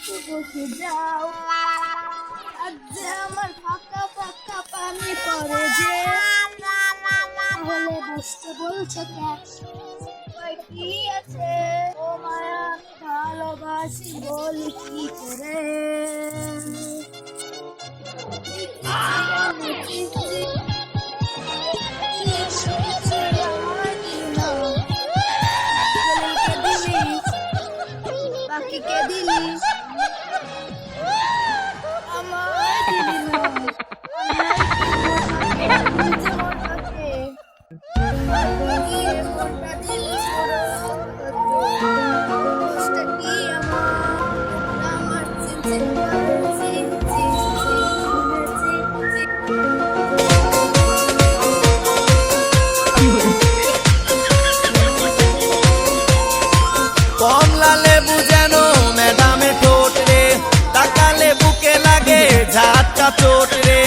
একটু বসে যাও। আজ যে আমার ফাঁকা ফাঁকা পানি পড়ে যে, তাহলে বসতে বলছো কেন? ওই কি আছে ও মায়া, ভালোবাসি বলি কি করে। বাকিকে দিলি আমায় দিবি না, মনটা দিলি কি আমার কমলা লেবু যেন ম্যাডামে ঠোঁট রে, তাকালে বুকে লাগে ঝাটকা চোট রে।